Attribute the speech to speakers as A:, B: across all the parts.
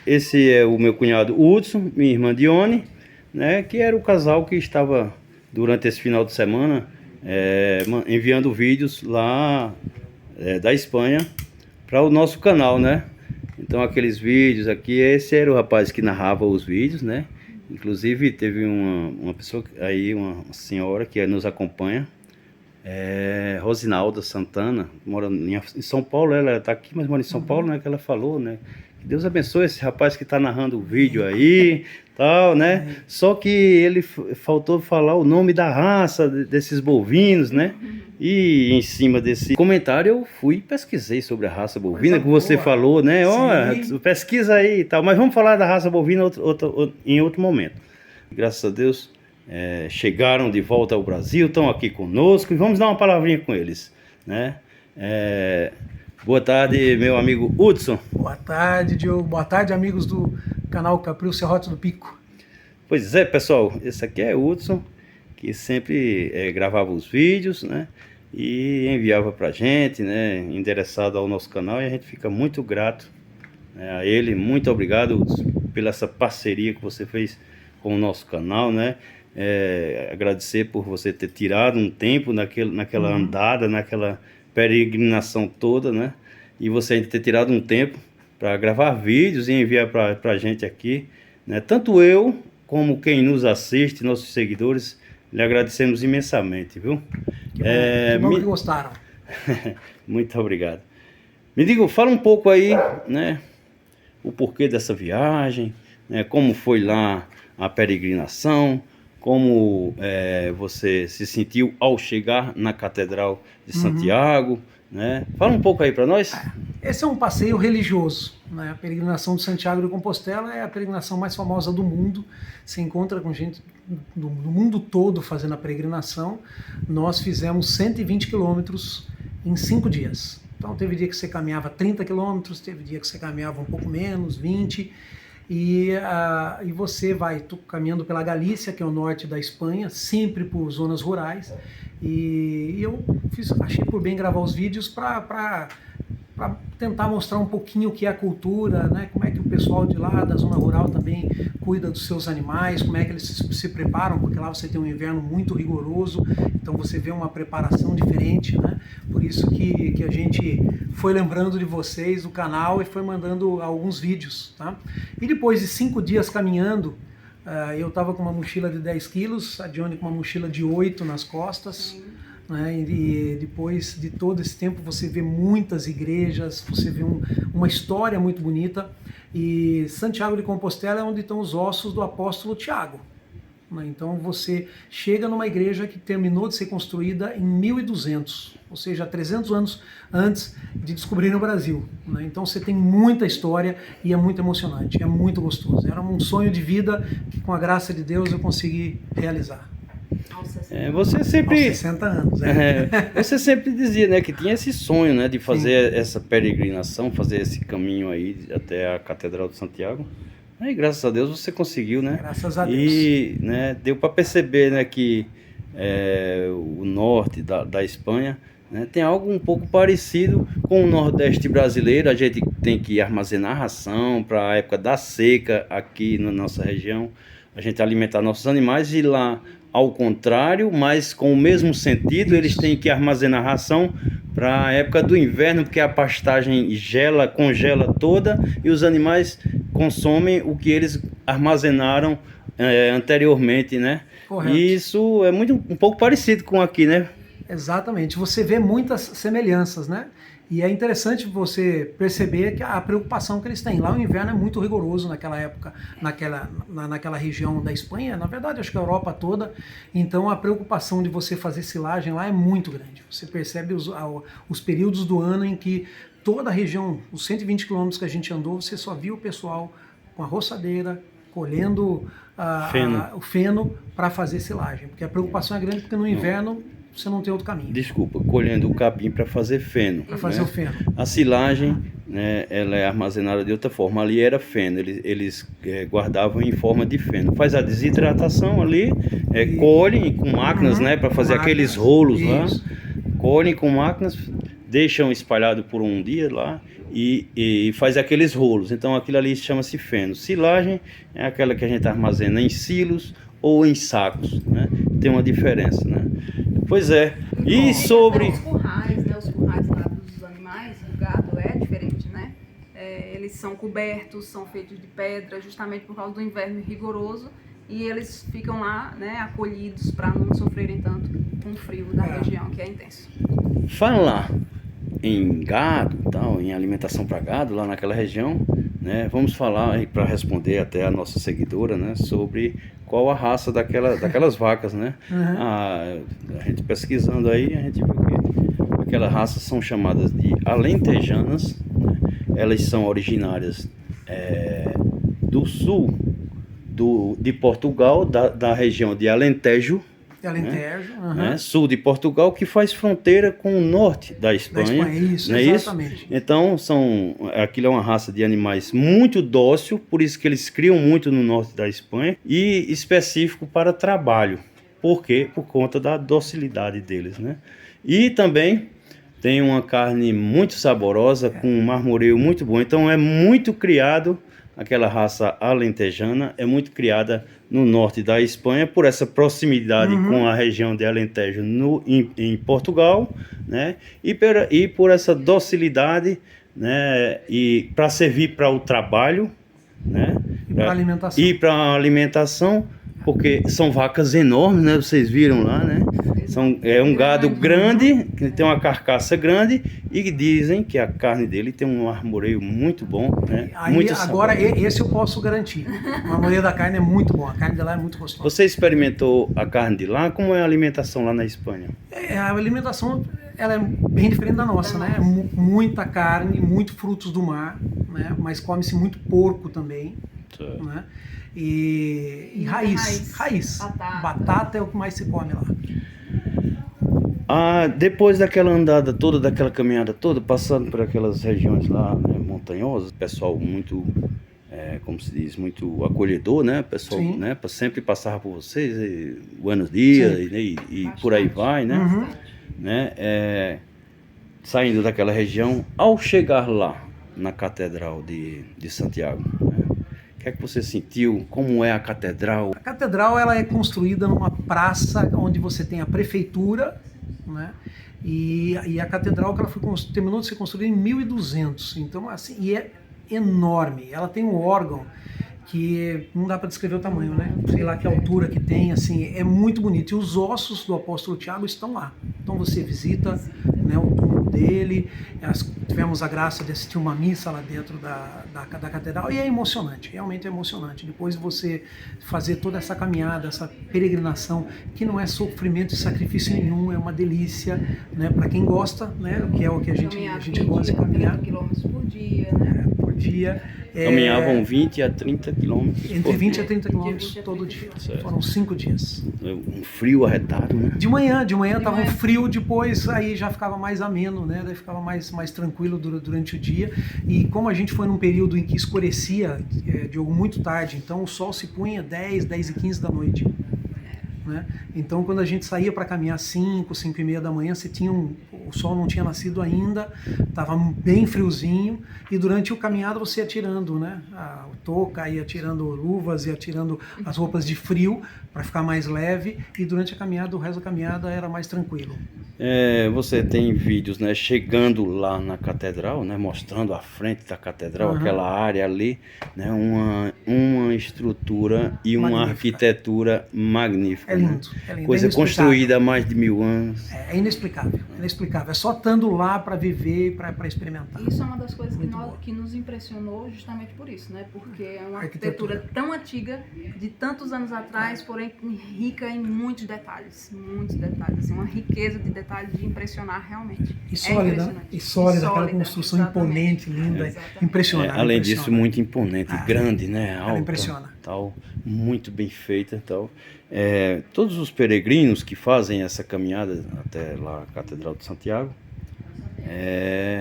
A: Esse é o meu cunhado Hudson, minha irmã Dione, né, que era o casal que estava durante esse final de semana enviando vídeos lá da Espanha para o nosso canal, né? Então aqueles vídeos aqui, esse era o rapaz que narrava os vídeos, né? Inclusive teve uma pessoa aí, uma senhora que nos acompanha, Rosinalda Santana, mora em São Paulo. Ela está aqui, mas mora em São Paulo, né? Que ela falou, né? Que Deus abençoe esse rapaz que está narrando o vídeo aí, tal, né? Só que ele faltou falar o nome da raça desses bovinos, né? E em cima desse comentário eu fui e pesquisei sobre a raça bovina, que você falou, né? Ó, pesquisa aí e tal. Mas vamos falar da raça bovina em outro momento. Graças a Deus, chegaram de volta ao Brasil, estão aqui conosco e vamos dar uma palavrinha com eles, né? Boa tarde, meu amigo Hudson.
B: Boa tarde, Diogo. Boa tarde, amigos do canal Capril Serrote do Pico.
A: Pois é, pessoal, esse aqui é Hudson, que sempre gravava os vídeos, né? E enviava pra gente, né? Endereçado ao nosso canal, e a gente fica muito grato, né, a ele. Muito obrigado, Hudson, pela essa parceria que você fez com o nosso canal, né? Agradecer por você ter tirado um tempo naquela andada, naquela peregrinação toda, né? E você ainda ter tirado um tempo para gravar vídeos e enviar para a gente aqui, né? Tanto eu como quem nos assiste, nossos seguidores, lhe agradecemos imensamente, viu?
B: Que bom que gostaram.
A: Muito obrigado. Me diga, fala um pouco aí, né? O porquê dessa viagem, né? Como foi lá a peregrinação, como você se sentiu ao chegar na Catedral de Santiago, né? Fala um pouco aí para nós.
B: Esse é um passeio religioso, né? A peregrinação de Santiago de Compostela é a peregrinação mais famosa do mundo. Se encontra com gente do mundo todo fazendo a peregrinação. Nós fizemos 120 quilômetros em 5 dias. Então teve dia que você caminhava 30 quilômetros, teve dia que você caminhava um pouco menos, 20. E você vai caminhando pela Galícia, que é o norte da Espanha, sempre por zonas rurais. E eu achei por bem gravar os vídeos para tentar mostrar um pouquinho o que é a cultura, né? Como é que o pessoal de lá da zona rural também cuida dos seus animais, como é que eles se preparam, porque lá você tem um inverno muito rigoroso, então você vê uma preparação diferente, né? Por isso que a gente foi lembrando de vocês, do canal, e foi mandando alguns vídeos, tá? E depois de 5 dias caminhando, eu estava com uma mochila de 10 quilos, a Dione com uma mochila de 8 nas costas, né? E depois de todo esse tempo você vê muitas igrejas, você vê uma história muito bonita. E Santiago de Compostela é onde estão os ossos do apóstolo Tiago, né? Então você chega numa igreja que terminou de ser construída em 1200, ou seja, 300 anos antes de descobrir o Brasil, né? Então você tem muita história e é muito emocionante, é muito gostoso. Era um sonho de vida que, com a graça de Deus, eu consegui realizar.
A: Você sempre,
B: aos 60 anos,
A: você sempre dizia, né, que tinha esse sonho, né, de fazer essa peregrinação, fazer esse caminho aí até a Catedral de Santiago. E graças a Deus você conseguiu, né?
B: Graças a Deus.
A: E, né, deu para perceber, né, que o norte da Espanha, né, tem algo um pouco parecido com o Nordeste brasileiro. A gente tem que armazenar ração para a época da seca aqui na nossa região. A gente alimentar nossos animais, e lá ao contrário, mas com o mesmo sentido, eles têm que armazenar ração para a época do inverno, porque a pastagem congela toda e os animais consomem o que eles armazenaram anteriormente, né?
B: Correto.
A: E isso é um pouco parecido com aqui, né?
B: Exatamente, você vê muitas semelhanças, né? E é interessante você perceber que a preocupação que eles têm. Lá o inverno é muito rigoroso naquela época, naquela região da Espanha, na verdade acho que a Europa toda. Então a preocupação de você fazer silagem lá é muito grande. Você percebe os períodos do ano em que toda a região, os 120 quilômetros que a gente andou, você só viu o pessoal com a roçadeira, colhendo o feno para fazer silagem. Porque a preocupação é grande, porque no inverno você não tem outro caminho.
A: Desculpa, colhendo o capim para fazer feno.
B: Para fazer o feno.
A: A silagem, né, ela é armazenada de outra forma. Ali era feno, eles guardavam em forma de feno. Faz a desidratação ali, colhem com máquinas, né, para fazer aqueles rolos lá. Colhem com máquinas, deixam espalhado por um dia lá e faz aqueles rolos. Então aquilo ali chama-se feno. Silagem é aquela que a gente armazena em silos ou em sacos, né? Tem uma diferença, né? Pois é. E sobre...
C: Os currais, né? Os currais lá dos animais, do gado, é diferente, né? Eles são cobertos, são feitos de pedra, justamente por causa do inverno rigoroso, e eles ficam lá, né, acolhidos para não sofrerem tanto com o frio da região, que é intenso.
A: Falar em gado, tal, em alimentação para gado lá naquela região, né? Vamos falar para responder até a nossa seguidora, né, sobre qual a raça daquelas vacas, né? A gente pesquisando aí, a gente viu que aquelas raças são chamadas de alentejanas, né? Elas são originárias do sul de Portugal, da região de Alentejo,
B: Alentejo,
A: né? Sul de Portugal, que faz fronteira com o norte da Espanha.
B: Isso,
A: não é
B: exatamente.
A: Isso? Então, aquilo é uma raça de animais muito dócil, por isso que eles criam muito no norte da Espanha, e específico para trabalho. Por quê? Por conta da docilidade deles, né? E também tem uma carne muito saborosa, com um marmoreio muito bom. Então, é muito criado. Aquela raça alentejana é muito criada no norte da Espanha por essa proximidade com a região de Alentejo em Portugal, né? E por essa docilidade, né? E para servir para o trabalho, né?
B: E para alimentação.
A: E para a alimentação, porque são vacas enormes, né? Vocês viram lá, né? É um gado grande, que tem uma carcaça grande, e dizem que a carne dele tem um marmoreio muito bom, né?
B: Aí, agora, esse eu posso garantir. O marmoreio da carne é muito bom, a carne de lá é muito gostosa.
A: Você experimentou a carne de lá? Como é a alimentação lá na Espanha?
B: A alimentação ela é bem diferente da nossa, né? Muita carne, muito frutos do mar, né? Mas come-se muito porco também, né? E raiz. Batata é o que mais se come lá.
A: Depois daquela andada toda, daquela caminhada toda, passando por aquelas regiões lá, né, montanhosas, pessoal muito, como se diz, muito acolhedor, né? Pessoal, né, sempre passava por vocês, buenos dias, e por aí vai, né? Saindo daquela região, ao chegar lá na Catedral de Santiago, né? O que é que você sentiu? Como é a catedral?
B: A catedral ela é construída numa praça onde você tem a prefeitura, né? E a catedral que ela terminou de ser construída em 1200, então assim, e é enorme. Ela tem um órgão que não dá para descrever o tamanho, né? Sei lá que altura que tem, assim, é muito bonito. E os ossos do apóstolo Tiago estão lá. Então você visita, né, o túmulo dele. Tivemos a graça de assistir uma missa lá dentro da catedral e é emocionante, realmente é emocionante. Depois de você fazer toda essa caminhada, essa peregrinação, que não é sofrimento e sacrifício nenhum, é uma delícia, né? Para quem gosta, né? Que é o que a gente gosta de caminhar.
C: 20 quilômetros por dia, né?
B: Por dia.
A: Caminhavam 20 a 30 quilômetros.
B: Entre 20 a 30 quilômetros todo dia. Foram 5 dias.
A: Um frio arretado, né?
B: De manhã estava um frio, depois aí já ficava mais ameno, né? Daí ficava mais tranquilo durante o dia. E como a gente foi num período em que escurecia, Diogo, muito tarde, então o sol se punha 10 e 15 da noite. Né? Então quando a gente saía para caminhar 5 e meia da manhã, o sol não tinha nascido ainda, estava bem friozinho, e durante o caminhada você ia tirando, né, a touca, ia tirando luvas, ia tirando as roupas de frio para ficar mais leve, e durante a caminhada, o resto da caminhada era mais tranquilo.
A: Você tem vídeos, né, chegando lá na catedral, né, mostrando a frente da catedral, aquela área ali, né, uma estrutura e uma arquitetura magnífica.
B: É lindo,
A: né? Coisa construída há mais de 1000 anos.
B: É inexplicável, é só estando lá para viver, para experimentar.
C: Isso é uma das coisas que nos impressionou justamente por isso, né? Porque é uma arquitetura tão antiga, de tantos anos atrás, porém rica em muitos detalhes, assim, uma riqueza de detalhes de impressionar realmente.
B: E sólida, aquela construção imponente, linda, impressionante.
A: Além disso, muito imponente, grande, né? Alta,
B: ela impressiona.
A: Tal, muito bem feita, tal. Todos os peregrinos que fazem essa caminhada até lá a Catedral de Santiago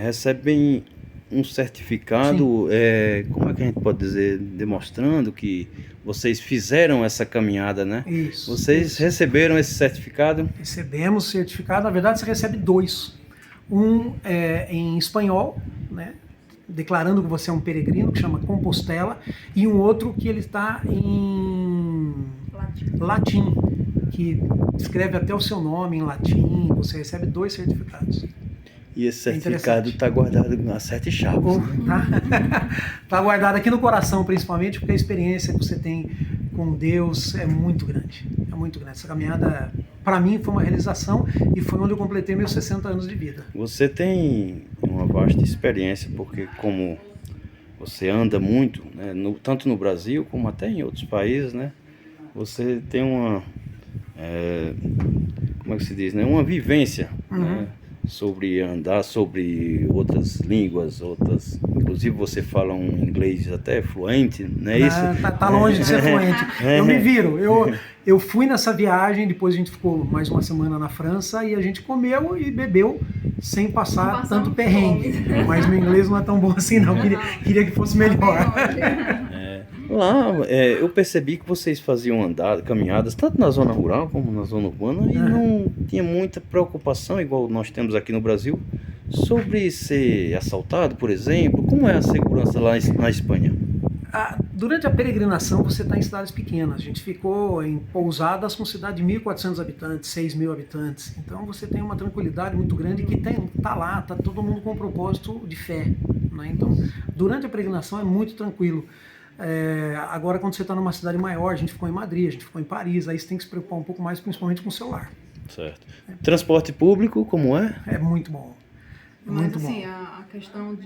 A: recebem um certificado, como é que a gente pode dizer, demonstrando que vocês fizeram essa caminhada, né? Isso. Vocês receberam esse certificado?
B: Recebemos o certificado, na verdade você recebe 2. Um em espanhol, né, declarando que você é um peregrino, que chama Compostela, e um outro que ele está em latim, que escreve até o seu nome em latim. Você recebe 2 certificados.
A: E esse certificado está guardado a 7 chaves.
B: Tá guardado aqui no coração, principalmente, porque a experiência que você tem com Deus é muito grande. É muito grande. Essa caminhada, para mim, foi uma realização e foi onde eu completei meus 60 anos de vida.
A: Você tem uma vasta experiência, porque como você anda muito, né, tanto no Brasil como até em outros países, né, você tem uma, como é que se diz, né, uma vivência, né, sobre andar, sobre outras línguas, inclusive você fala um inglês até fluente, não é isso?
B: Tá longe de ser fluente. Eu me viro. Eu fui nessa viagem, depois a gente ficou mais uma semana na França e a gente comeu e bebeu sem passar tanto perrengue. Mas meu inglês não é tão bom assim não, queria que fosse melhor.
A: Lá eu percebi que vocês faziam caminhadas tanto na zona rural como na zona urbana e não tinha muita preocupação, igual nós temos aqui no Brasil, sobre ser assaltado, por exemplo. Como é a segurança lá na Espanha?
B: Durante a peregrinação você está em cidades pequenas. A gente ficou em pousadas com cidade de 1.400 habitantes, 6.000 habitantes. Então você tem uma tranquilidade muito grande que tá lá, tá todo mundo com um propósito de fé, né? Então, durante a peregrinação é muito tranquilo. Agora, quando você está numa cidade maior, a gente ficou em Madrid, a gente ficou em Paris, aí você tem que se preocupar um pouco mais, principalmente com o celular.
A: Certo. Transporte público, como é?
B: É muito bom.
C: Mas assim, a questão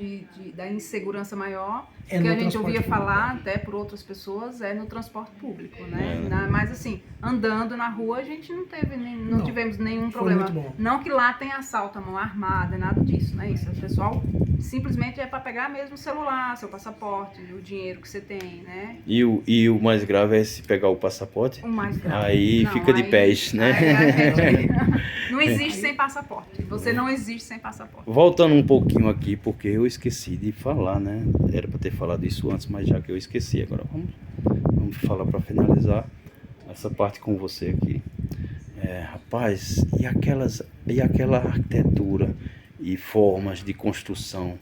C: da insegurança maior, que a gente ouvia falar até por outras pessoas, é no transporte público, né? Mas assim, andando na rua a gente não tivemos nenhum problema. Não que lá tenha assalto à mão armada, nada disso, não é isso. O pessoal simplesmente é para pegar mesmo o celular, seu passaporte, o dinheiro que você tem, né?
A: E o mais grave é se pegar o passaporte?
C: O mais grave.
A: Aí fica de pés, né?
C: Não existe sem passaporte. Você não existe sem passaporte.
A: Voltando um pouquinho aqui, porque eu esqueci de falar, né? Era para ter falado isso antes, mas já que eu esqueci, agora vamos falar para finalizar essa parte com você aqui. Rapaz, e aquela arquitetura e formas de construção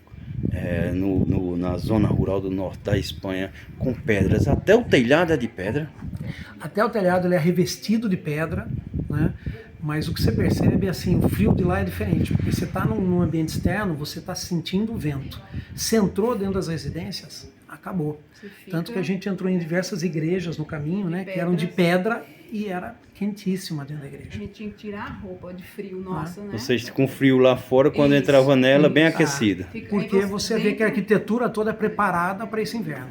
A: na zona rural do norte da Espanha, com pedras, até o telhado é de pedra?
B: Até o telhado ele é revestido de pedra, né? Mas o que você percebe é assim, o frio de lá é diferente, porque você está num ambiente externo, você está sentindo o vento. Você entrou dentro das residências, acabou. Tanto que a gente entrou em diversas igrejas no caminho, né, que eram de pedra e era quentíssima dentro da igreja.
C: A gente tinha que tirar a roupa de frio, nossa, né?
A: Vocês com frio lá fora, quando entrava nela, bem aquecida.
B: Porque você vê que a arquitetura toda é preparada para esse inverno.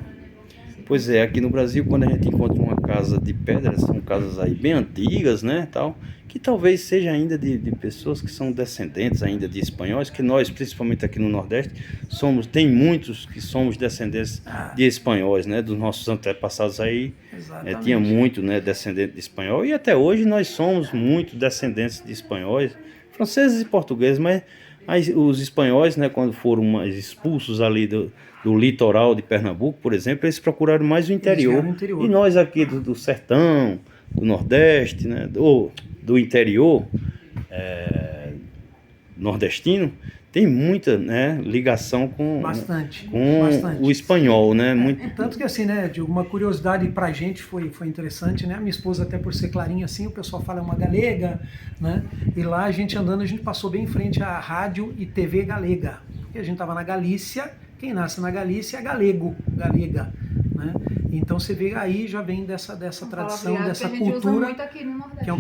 A: Pois é, aqui no Brasil, quando a gente encontra uma casa de pedra, são casas aí bem antigas, né, tal, que talvez seja ainda de pessoas que são descendentes ainda de espanhóis, que nós, principalmente aqui no Nordeste, tem muitos que somos descendentes de espanhóis, né, dos nossos antepassados aí, tinha muito, né, descendente de espanhol, e até hoje nós somos muito descendentes de espanhóis, franceses e portugueses, mas os espanhóis, né, quando foram expulsos ali do litoral de Pernambuco, por exemplo, eles procuraram mais o interior. E nós aqui do sertão, do Nordeste, né, do interior nordestino, tem muita, né, ligação com o espanhol, né?
B: Tanto que assim, né, uma curiosidade pra gente foi interessante, né? A minha esposa, até por ser clarinha assim, o pessoal fala uma galega, né? E lá a gente andando, a gente passou bem em frente à rádio e TV galega. Porque a gente tava na Galícia, quem nasce na Galícia é galega, né? Então você vê aí, já vem dessa tradição, dessa cultura, que é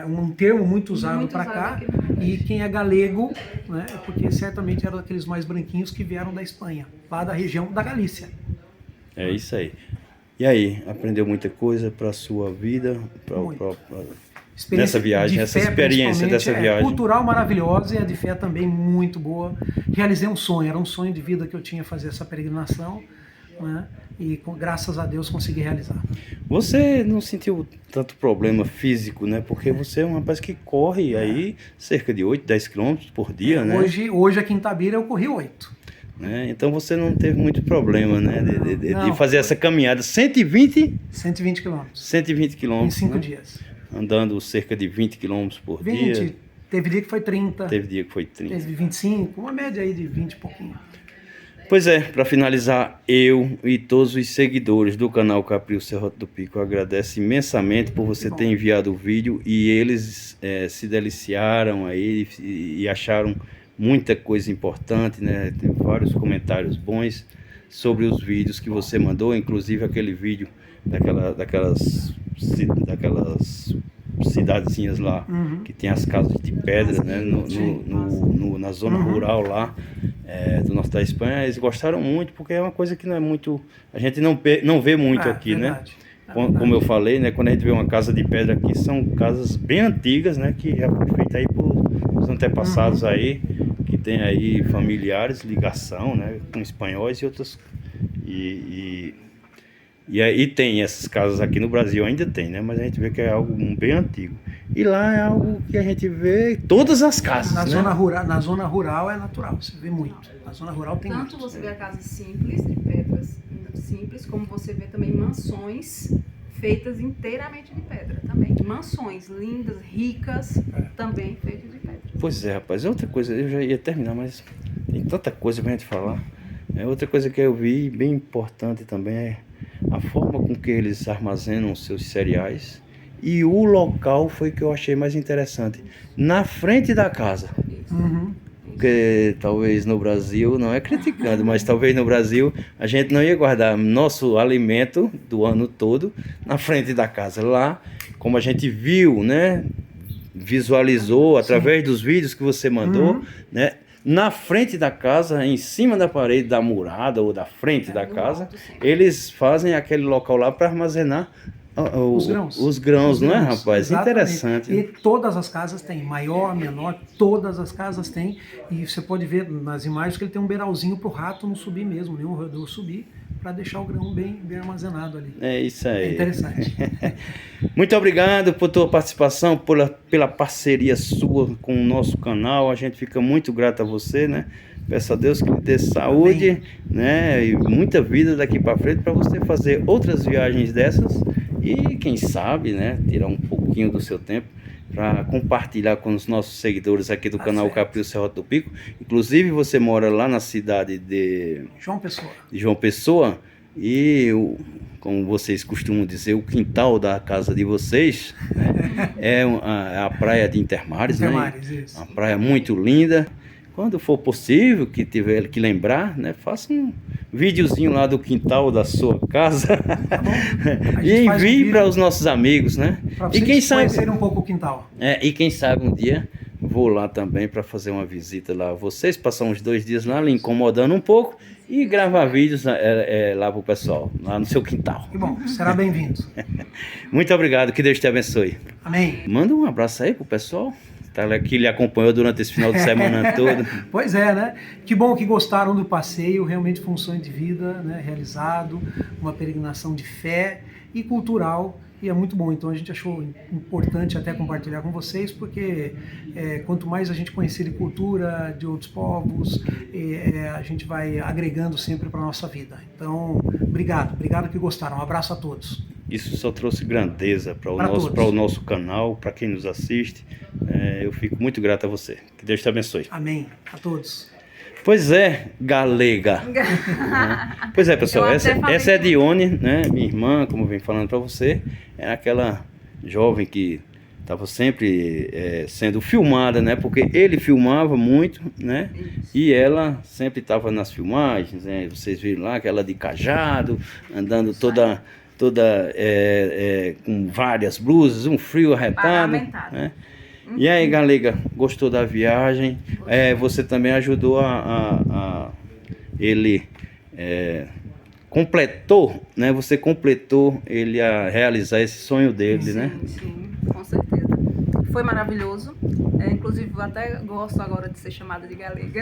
B: um termo muito usado para cá, e quem é galego, né, é porque certamente eram aqueles mais branquinhos que vieram da Espanha, lá da região da Galícia.
A: É isso aí. E aí, aprendeu muita coisa para a sua vida, nessa viagem, essa experiência dessa viagem?
B: Cultural maravilhosa e a de fé também muito boa. Realizei um sonho, era um sonho de vida que eu tinha, fazer essa peregrinação, né? E graças a Deus consegui realizar.
A: Você não sentiu tanto problema físico, né? Porque você é um rapaz que corre aí cerca de 8, 10 quilômetros por dia, né?
B: Hoje aqui em Itabira eu corri 8.
A: Né? Então você não teve muito problema, né? De fazer essa caminhada. 120
B: quilômetros.
A: 120 quilômetros.
B: Em 5
A: né?
B: dias.
A: Andando cerca de 20 quilômetros por dia.
B: Teve dia que foi 30,
A: Teve dia que foi 30.
B: teve 25, uma média aí de 20 e pouquinho.
A: Pois é, para finalizar, eu e todos os seguidores do canal Capril Serrote do Pico agradeço imensamente por você ter enviado o vídeo e eles se deliciaram aí e acharam muita coisa importante, né? Tem vários comentários bons sobre os vídeos que você mandou, inclusive aquele vídeo daquelas cidadezinhas lá, que tem as casas de pedra, né? Na zona rural lá do norte da Espanha. Eles gostaram muito, porque é uma coisa que não é muito, a gente não vê muito aqui,
B: verdade,
A: né? Como eu falei, né? Quando a gente vê uma casa de pedra aqui, são casas bem antigas, né? Que já foi feita aí por os antepassados aí, que tem aí familiares, ligação, né? Com espanhóis e outras. E aí tem essas casas aqui no Brasil, ainda tem, né? Mas a gente vê que é algo bem antigo. E lá é algo que a gente vê todas as casas,
B: Na
A: né?
B: zona rural é natural, você vê muito. Na zona rural tem
C: Tanto
B: muito.
C: você vê a casa simples, de pedras simples, como você vê também mansões feitas inteiramente de pedra também. Mansões lindas, ricas, também feitas de pedra.
A: Pois é, rapaz. Outra coisa, eu já ia terminar, mas tem tanta coisa pra gente falar. Outra coisa que eu vi bem importante também é a forma com que eles armazenam seus cereais. E o local foi que eu achei mais interessante. Na frente da casa. Porque talvez no Brasil, não é criticando, mas talvez no Brasil a gente não ia guardar nosso alimento do ano todo na frente da casa. Lá, como a gente viu, né? Visualizou através dos vídeos que você mandou, né? Na frente da casa, em cima da parede da murada ou da frente da casa, eles fazem aquele local lá para armazenar os grãos, não é, rapaz?
B: Exatamente.
A: Interessante.
B: E todas as casas têm, maior, menor, todas as casas têm. E você pode ver nas imagens que ele tem um beiralzinho para o rato não subir mesmo, nenhum roedor subir, para deixar o grão bem armazenado ali.
A: É isso aí.
B: É interessante.
A: Muito obrigado por tua participação, pela parceria sua com o nosso canal. A gente fica muito grato a você, né? Peço a Deus que lhe dê saúde,
B: Amém.
A: né? E muita vida daqui para frente para você fazer outras viagens dessas e quem sabe, né? Tirar um pouquinho do seu tempo para compartilhar com os nossos seguidores aqui do canal Capril Serrote do Pico. Inclusive você mora lá na cidade de João Pessoa e como vocês costumam dizer, o quintal da casa de vocês, né? É a praia de Intermares, né?
B: Isso.
A: Uma praia muito linda. Quando for possível, que tiver que lembrar, né? Faça um videozinho lá do quintal da sua casa e envie para os nossos amigos, né?
B: E quem sabe conhecerem um pouco o quintal.
A: E quem sabe um dia vou lá também para fazer uma visita lá a vocês, passar uns 2 dias lá, lhe incomodando um pouco e gravar vídeos lá pro pessoal, lá no seu quintal.
B: Que bom, será bem-vindo.
A: Muito obrigado, que Deus te abençoe.
B: Amém.
A: Manda um abraço aí pro pessoal que lhe acompanhou durante esse final de semana todo.
B: Pois é, né? Que bom que gostaram do passeio, realmente foi um sonho de vida, né? Realizado, uma peregrinação de fé e cultural, e é muito bom. Então a gente achou importante até compartilhar com vocês, porque quanto mais a gente conhecer de cultura de outros povos, a gente vai agregando sempre para a nossa vida. Então, obrigado que gostaram. Um abraço a todos.
A: Isso só trouxe grandeza para o nosso canal, para quem nos assiste. Eu fico muito grato a você. Que Deus te abençoe.
B: Amém. A todos.
A: Pois é, galega. Pois é, pessoal, essa é Dione, né? Minha irmã, como eu venho falando para você, é aquela jovem que estava sempre sendo filmada, né? Porque ele filmava muito, né? E ela sempre estava nas filmagens, né? Vocês viram lá aquela de cajado, andando toda com várias blusas, um frio arretado, né? E aí, galega, gostou da viagem? Você também ajudou ele completou, né? Você completou ele a realizar esse sonho dele, né?
C: Sim, com certeza. Foi maravilhoso. Inclusive, eu até gosto agora de ser chamada de galega.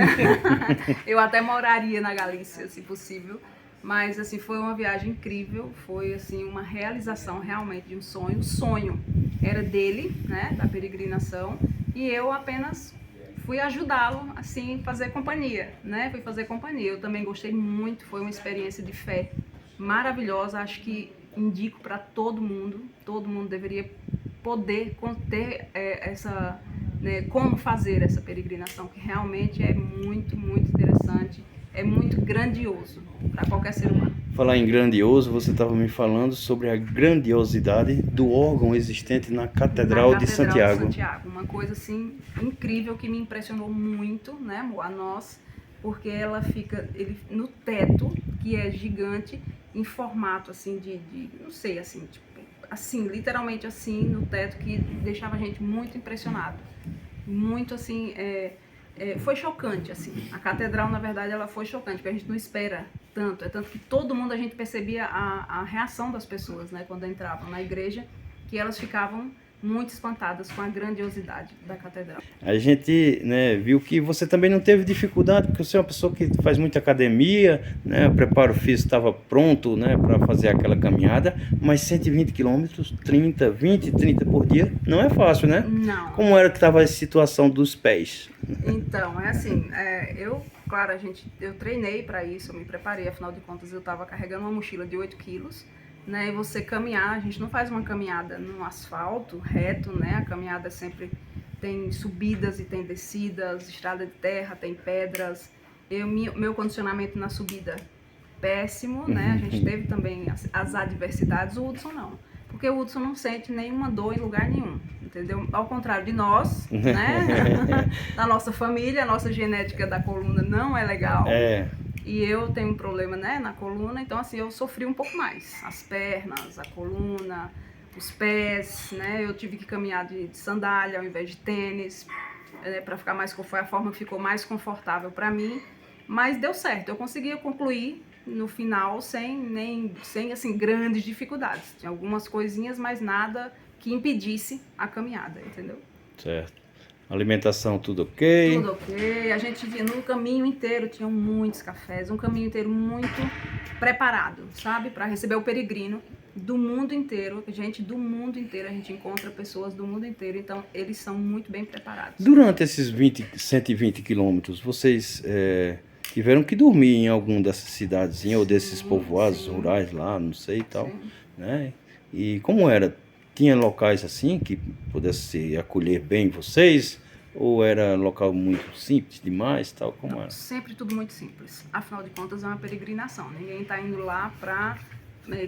C: Eu até moraria na Galícia, se possível. Mas, assim, foi uma viagem incrível, foi, assim, uma realização realmente de um sonho. O sonho era dele, né, da peregrinação, e eu apenas fui ajudá-lo, assim, fazer companhia, né, fui fazer companhia. Eu também gostei muito, foi uma experiência de fé maravilhosa, acho que indico para todo mundo deveria poder ter né, como fazer essa peregrinação, que realmente é muito, muito interessante, é muito grandioso para qualquer ser humano.
A: Falar em grandioso, você estava me falando sobre a grandiosidade do órgão existente na Catedral de Santiago.
C: Uma coisa assim incrível que me impressionou muito, né, a nós, porque ela fica no teto, que é gigante, em formato assim de não sei, assim, tipo, assim, literalmente assim, no teto, que deixava a gente muito impressionado. Muito assim, foi chocante, assim. A catedral, na verdade, ela foi chocante, porque a gente não espera tanto. É tanto que todo mundo, a gente percebia a reação das pessoas, né, quando entravam na igreja, que elas ficavam muito espantadas com a grandiosidade da catedral.
A: A gente, né, viu que você também não teve dificuldade, porque você é uma pessoa que faz muita academia, né, o preparo físico estava pronto, né, para fazer aquela caminhada, mas 120 quilômetros, 30 por dia, não é fácil, né?
C: Não.
A: Como era que estava a situação dos pés?
C: Então, é assim, claro, eu treinei para isso, eu me preparei, afinal de contas eu estava carregando uma mochila de 8 quilos, né, e você caminhar, a gente não faz uma caminhada no asfalto reto, né, a caminhada sempre tem subidas e tem descidas, estrada de terra, tem pedras. Meu condicionamento na subida, péssimo, né, a gente teve também as adversidades, o Hudson não, porque o Hudson não sente nenhuma dor em lugar nenhum, entendeu? Ao contrário de nós, né, da nossa família, a nossa genética da coluna não é legal. E eu tenho um problema, né, na coluna, então assim, eu sofri um pouco mais. As pernas, a coluna, os pés, né, eu tive que caminhar de sandália ao invés de tênis, para ficar mais, foi a forma que ficou mais confortável para mim, mas deu certo, eu consegui concluir no final sem assim, grandes dificuldades. Tinha algumas coisinhas, mas nada que impedisse a caminhada, entendeu?
A: Certo. Alimentação, tudo ok?
C: Tudo ok. A gente via no caminho inteiro, tinham muitos cafés, um caminho inteiro muito preparado, sabe? Para receber o peregrino do mundo inteiro, gente do mundo inteiro, a gente encontra pessoas do mundo inteiro, então eles são muito bem preparados.
A: Durante esses 120 quilômetros, vocês tiveram que dormir em algum dessas cidadezinhas ou desses povoados rurais lá, não sei e tal, né? E como era? Tinha locais assim que pudesse acolher bem vocês? Ou era local muito simples demais, tal como era?
C: Sempre tudo muito simples. Afinal de contas, é uma peregrinação. Ninguém está indo lá para...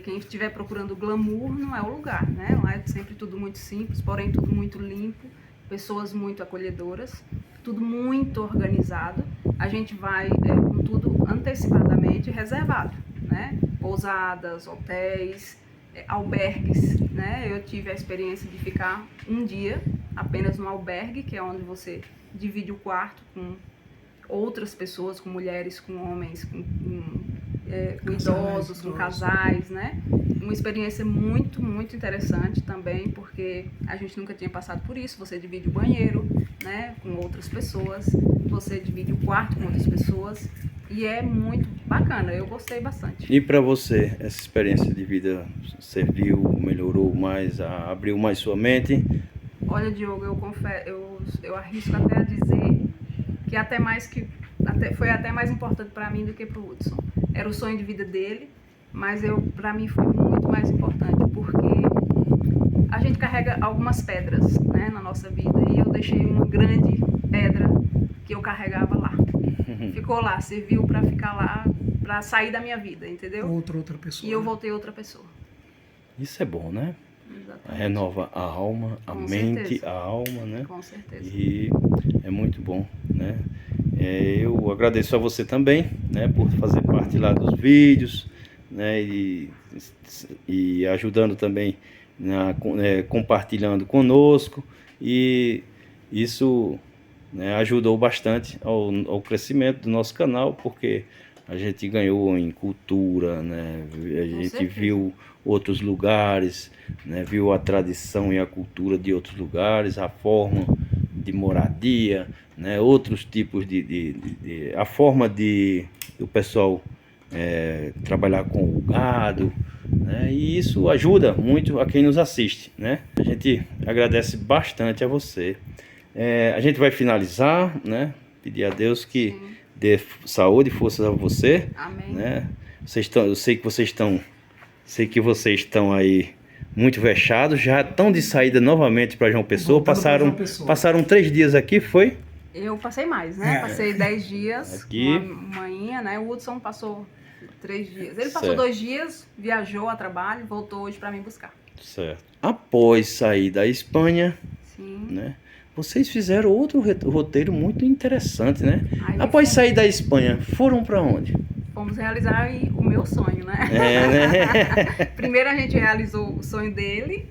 C: Quem estiver procurando glamour não é o lugar, né? Lá é sempre tudo muito simples, porém tudo muito limpo, pessoas muito acolhedoras, tudo muito organizado. A gente vai com tudo antecipadamente reservado, né? Pousadas, hotéis, albergues, né? Eu tive a experiência de ficar um dia apenas no albergue, que é onde você divide o quarto com outras pessoas, com mulheres, com homens, com idosos, com casais, né? Uma experiência muito, muito interessante também, porque a gente nunca tinha passado por isso. Você divide o banheiro, né, com outras pessoas, você divide o quarto com outras pessoas, e é muito bacana, eu gostei bastante.
A: E para você, essa experiência de vida serviu, melhorou mais, abriu mais sua mente?
C: Olha, Diogo, eu arrisco até a dizer que foi até mais importante para mim do que para o Hudson. Era o sonho de vida dele, mas para mim foi muito mais importante, porque a gente carrega algumas pedras, né, na nossa vida, e eu deixei uma grande pedra que eu carregava lá. Ficou lá, serviu para ficar lá, para sair da minha vida, entendeu?
B: Outra pessoa.
C: E eu voltei outra pessoa.
A: Isso é bom, né?
C: Exatamente.
A: Renova a alma, a mente,
C: certeza.
A: A alma, né?
C: Com certeza.
A: E é muito bom, né? Eu agradeço a você também, né, por fazer parte lá dos vídeos, né, e ajudando também, compartilhando conosco, e isso, né, ajudou bastante ao crescimento do nosso canal, porque a gente ganhou em cultura, né, a gente viu outros lugares, né, viu a tradição e a cultura de outros lugares, a forma de moradia, né, outros tipos a forma do pessoal trabalhar com o gado, né, e isso ajuda muito a quem nos assiste, né? A gente agradece bastante a você. A gente vai finalizar, né? Pedir a Deus que dê saúde e forças a você.
C: Amém.
A: Né? Eu sei que vocês estão aí muito vexados, já estão de saída novamente para João Pessoa.
B: Voltando pra João Pessoa.
A: Passaram 3 dias aqui, foi?
C: Eu passei mais, né? Passei 10 dias
A: Aqui.
C: uma manhã, né? O Hudson passou 3 dias. Ele passou
A: Certo.
C: 2 dias, viajou a trabalho, voltou hoje para me buscar.
A: Certo. Após sair da Espanha,
C: Sim.
A: né? Vocês fizeram outro roteiro muito interessante, né?
C: Aí
A: Após sair da Espanha, foram para onde?
C: fomos realizar aí o meu sonho, né?
A: Né?
C: Primeiro a gente realizou o sonho dele,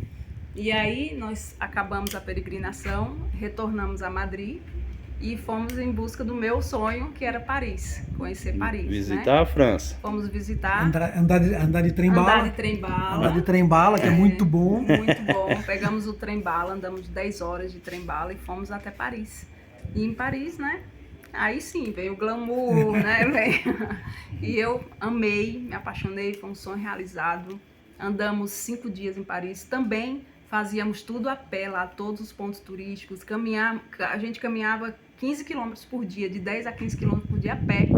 C: e aí nós acabamos a peregrinação, retornamos a Madrid e fomos em busca do meu sonho, que era Paris, conhecer Paris,
A: Visitar
C: né?
A: a França.
C: Fomos visitar,
B: Andar de trem-bala.
C: andar de trem-bala.
B: Andar de trem-bala, que é muito bom.
C: Muito bom. Pegamos o trem-bala, andamos 10 horas de trem-bala e fomos até Paris. E em Paris, né? Aí sim, veio o glamour, né? E eu amei, me apaixonei, foi um sonho realizado. Andamos 5 dias em Paris. Também fazíamos tudo a pé lá, todos os pontos turísticos. A gente caminhava 15 quilômetros por dia, de 10 a 15 quilômetros por dia a pé,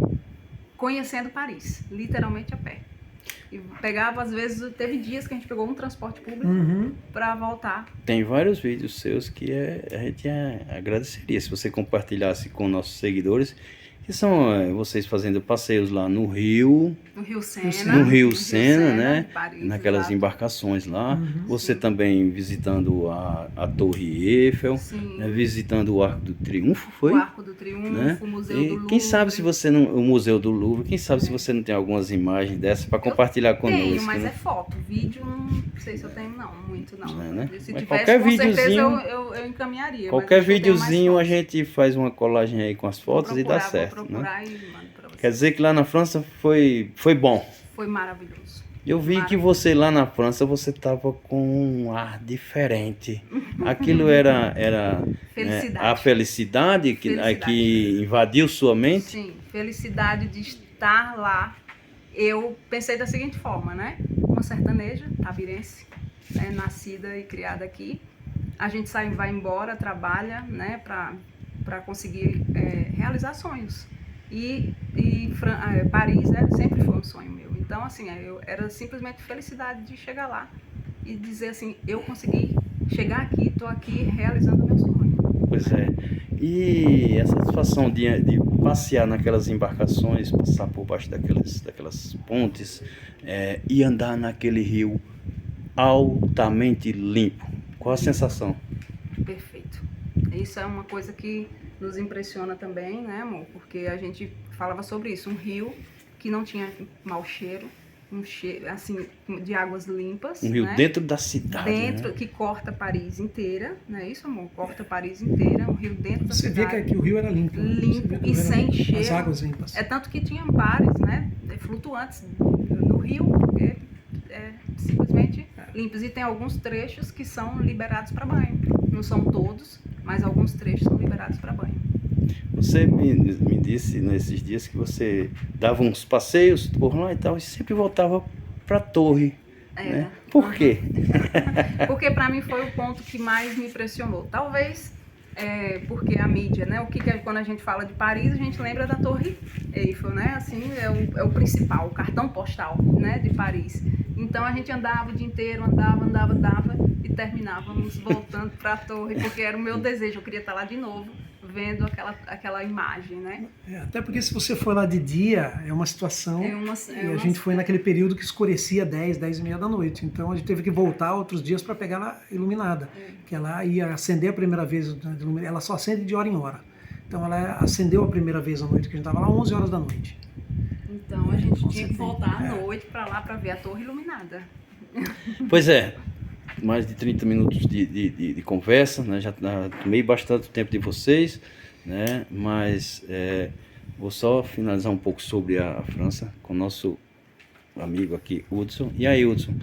C: conhecendo Paris, literalmente a pé. E pegava, às vezes, teve dias que a gente pegou um transporte público para voltar.
A: Tem vários vídeos seus que a gente agradeceria se você compartilhasse com nossos seguidores, que são vocês fazendo passeios lá no Rio,
C: No Rio Sena.
A: no Rio Sena, né?
C: em Paris,
A: Naquelas
C: exato.
A: embarcações lá. Você
C: Sim.
A: também visitando a Torre Eiffel,
C: Sim.
A: né? Visitando o Arco do Triunfo, foi?
C: O Arco do Triunfo,
A: Né?
C: o Museu
A: E
C: do Louvre.
A: quem sabe se você não, o Museu do Louvre, quem sabe se você não tem algumas imagens dessas para compartilhar conosco.
C: Tenho, mas
A: né?
C: é foto. Vídeo, não sei se eu tenho, não. Muito, não.
A: Né?
C: Se
A: Mas
C: tivesse,
A: qualquer
C: com certeza
A: videozinho-
C: eu encaminharia.
A: Qualquer
C: mas acho que eu tenho mais
A: videozinho a
C: fotos.
A: gente faz uma colagem aí com as
C: Vou
A: fotos e dá
C: procurar,
A: certo.
C: Vou
A: Né?
C: procurar e mando pra você.
A: Quer dizer que lá na França foi bom.
C: Foi maravilhoso.
A: Eu vi que você lá na França, você tava com um ar diferente. Aquilo era
C: Felicidade.
A: a felicidade que
C: Felicidade.
A: invadiu sua mente?
C: Sim, felicidade de estar lá. Eu pensei da seguinte forma, né? Uma sertaneja, tabirense, né? Nascida e criada aqui. A gente vai embora, trabalha, né? Para conseguir realizar sonhos. E Paris, né? Sempre foi um sonho meu. Então, assim, era simplesmente felicidade de chegar lá e dizer assim, eu consegui chegar aqui, estou aqui realizando o meu sonho.
A: Pois é. E a satisfação de passear naquelas embarcações, passar por baixo daquelas pontes e andar naquele rio altamente limpo. Qual a sensação?
C: Perfeito. Isso é uma coisa que nos impressiona também, né, amor? Porque a gente falava sobre isso, um rio que não tinha mau cheiro, um cheiro, assim, de águas limpas.
A: Um rio
C: né?
A: dentro da cidade,
C: Dentro,
A: né?
C: que corta Paris inteira, não é isso, amor? Corta Paris inteira, um rio dentro da
B: Você vê
C: cidade.
B: que o rio era limpo. né?
C: Limpo
B: Você vê que o
C: e
B: rio era
C: sem
B: limpo.
C: cheiro.
B: As águas limpas.
C: É tanto que tinha bares, né, flutuantes no rio, porque simplesmente limpos. E tem alguns trechos que são liberados para banho. Não são todos, mas alguns trechos são liberados para banho.
A: Você me disse nesses dias que você dava uns passeios por lá e tal, e sempre voltava para a torre. Né? Por quê?
C: Porque para mim foi o ponto que mais me impressionou. Talvez porque a mídia, né? O que quando a gente fala de Paris, a gente lembra da Torre Eiffel, né? Assim, é o principal, o cartão postal, né? De Paris. Então a gente andava o dia inteiro, andava e terminávamos voltando para a torre, porque era o meu desejo. Eu queria estar lá de novo, vendo aquela imagem, né?
B: Até porque se você for lá de dia, é uma situação. E a gente foi naquele período que escurecia 10 e meia da noite. Então a gente teve que voltar outros dias para pegar ela iluminada. Que ela ia acender a primeira vez, ela só acende de hora em hora. Então ela acendeu a primeira vez à noite, que a gente estava lá 11 horas da noite.
C: Então a gente tinha que voltar à noite para lá para ver a torre iluminada.
A: Pois é, mais de 30 minutos de conversa, né? Já tomei bastante tempo de vocês, né? Mas vou só finalizar um pouco sobre a França com o nosso amigo aqui, Hudson. E aí, Hudson,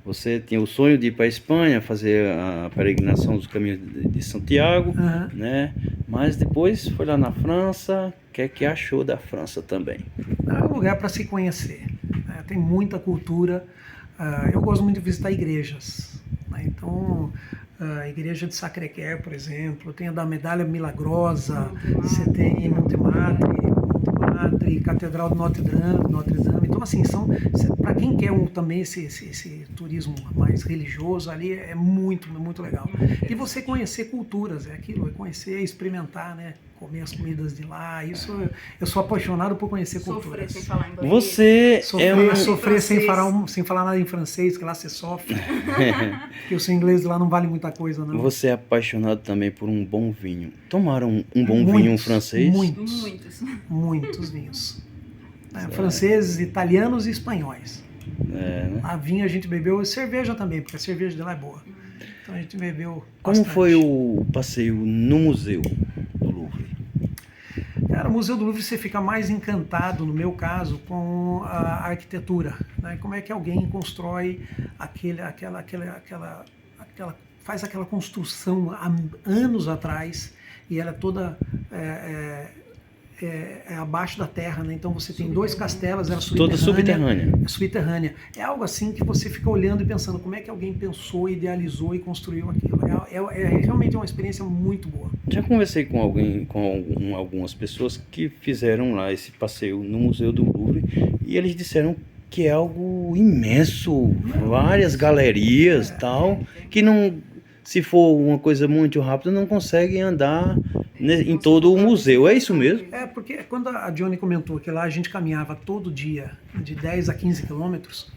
A: você tinha o sonho de ir para a Espanha, fazer a peregrinação dos caminhos de Santiago, né? Mas depois foi lá na França. O que é que achou da França também?
B: É um lugar para se conhecer. Né? Tem muita cultura. Eu gosto muito de visitar igrejas. Né? Então, a igreja de Sacré-Cœur, por exemplo, tem a da Medalha Milagrosa, você tem Montmartre, Catedral de Notre Dame. Então, assim, para quem quer também esse turismo mais religioso ali, é muito, muito legal. E você conhecer culturas, é aquilo, é conhecer, experimentar, né? Comer as comidas de lá, isso eu sou apaixonado por conhecer culturas.
C: Sofrer sem falar inglês.
A: Você
B: Sofrer sem falar nada em francês, que lá você sofre. Porque o seu inglês lá não vale muita coisa, não.
A: Você é apaixonado também por um bom vinho. Tomaram um bom vinho francês?
B: Muitos vinhos. Franceses, italianos e espanhóis.
A: Né?
B: A vinho a gente bebeu, e cerveja também, porque a cerveja de lá é boa. Então a gente bebeu
A: Como
B: bastante.
A: foi o passeio no Museu do Louvre?
B: Cara, o Museu do Louvre você fica mais encantado, no meu caso, com a arquitetura, né? Como é que alguém constrói faz aquela construção há anos atrás e ela é toda abaixo da terra, né? Então você tem 2 castelos, ela
A: Toda subterrânea.
B: É subterrânea. É algo assim que você fica olhando e pensando como é que alguém pensou, idealizou e construiu aquilo. Realmente uma experiência muito boa.
A: Já conversei com algumas pessoas que fizeram lá esse passeio no Museu do Louvre e eles disseram que é algo imenso, várias galerias tal, que não, se for uma coisa muito rápida, não conseguem andar em todo o museu. É isso mesmo?
B: É, porque quando a Johnny comentou que lá a gente caminhava todo dia de 10 a 15 quilômetros,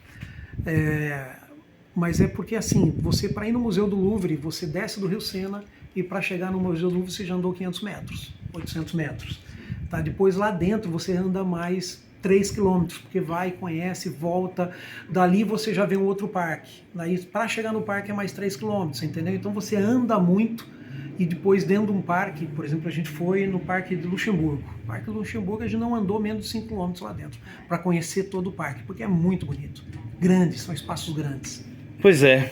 B: mas é porque assim, você para ir no Museu do Louvre, você desce do Rio Sena e para chegar no Museu do Louvre você já andou 500 metros, 800 metros. Tá? Depois lá dentro você anda mais 3 quilômetros, porque vai, conhece, volta, dali você já vê um outro parque. Daí para chegar no parque é mais 3 quilômetros, entendeu? Então você anda muito. E depois dentro de um parque, por exemplo, a gente foi no Parque de Luxemburgo. O Parque de Luxemburgo a gente não andou menos de 5 km lá dentro, para conhecer todo o parque, porque é muito bonito. Grandes, são espaços grandes.
A: Pois é,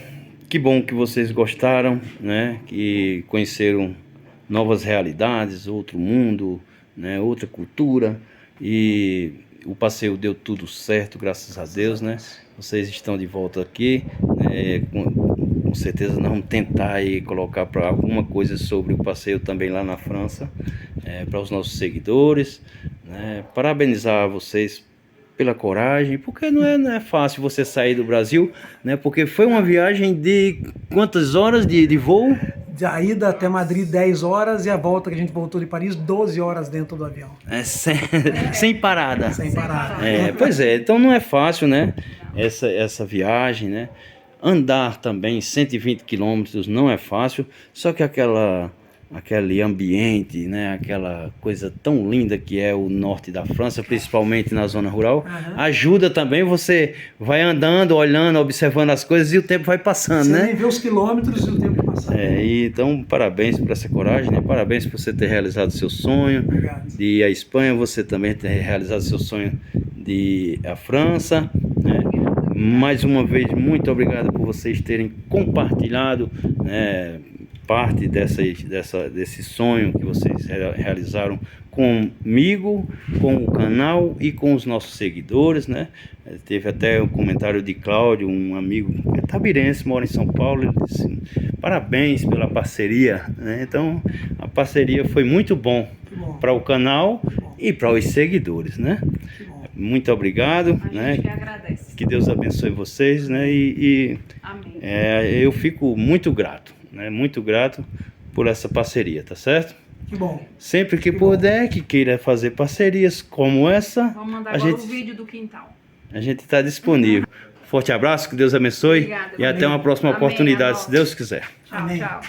A: que bom que vocês gostaram, né? Que conheceram novas realidades, outro mundo, né? Outra cultura. E o passeio deu tudo certo, graças a Deus, né? Vocês estão de volta aqui, né? Com certeza nós vamos tentar aí colocar para alguma coisa sobre o passeio também lá na França, para os nossos seguidores, né? Parabenizar vocês pela coragem, porque não é fácil você sair do Brasil, né? Porque foi uma viagem de quantas horas de voo?
B: A ida até Madrid 10 horas e a volta que a gente voltou de Paris 12 horas dentro do avião.
A: Sem parada.
B: Sem parada.
A: Pois é, então não é fácil, né? Essa viagem, né? Andar também 120 quilômetros não é fácil, só que aquele ambiente, né? Aquela coisa tão linda que é o norte da França, principalmente na zona rural, ajuda também, você vai andando, olhando, observando as coisas e o tempo vai passando,
B: você
A: né?
B: nem vê os quilômetros e o tempo passando.
A: Então parabéns por essa coragem, né? Parabéns por você ter realizado seu sonho.
B: Obrigado.
A: De ir à Espanha, você também ter realizado seu sonho de ir à França, né? Mais uma vez, muito obrigado por vocês terem compartilhado, né, parte desse sonho que vocês realizaram comigo, com o canal e com os nossos seguidores, né? Teve até um comentário de Cláudio, um amigo que é tabirense, mora em São Paulo, ele disse: parabéns pela parceria, né? Então a parceria foi muito bom para o canal e para os seguidores, né? Muito obrigado, né?
C: Que agradece.
A: Que Deus abençoe vocês, né?
C: Amém.
A: Eu fico muito grato, né? Muito grato por essa parceria, tá certo?
B: Que bom.
A: Sempre que puder, que queira fazer parcerias como essa,
C: Vamos mandar agora o vídeo do quintal.
A: a gente está disponível. Forte abraço, que Deus abençoe.
C: Obrigada,
A: e até uma próxima
C: Amém,
A: oportunidade,
C: amor.
A: se Deus quiser.
C: Tchau,
B: Amém.
C: tchau.